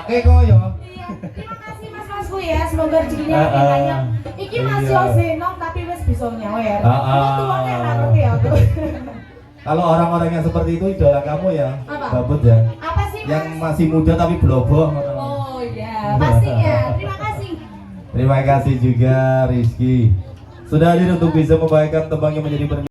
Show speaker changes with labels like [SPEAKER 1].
[SPEAKER 1] ngrungokake kok ya.
[SPEAKER 2] Iya, terima kasih mas-masku ya, semoga rezekinya banyak. Iki Mas Yosenom tapi wis bisa nyawer. Kok tuane ora ngerti aku.
[SPEAKER 1] Kalau orang-orang yang seperti itu idola kamu ya, Babut ya.
[SPEAKER 2] Apa sih Mas?
[SPEAKER 1] Yang masih muda tapi bloboh.
[SPEAKER 2] Oh iya, pastinya. Terima kasih.
[SPEAKER 1] Terima kasih juga Rizky. Sudah hadir untuk bisa membawakan tembang yang menjadi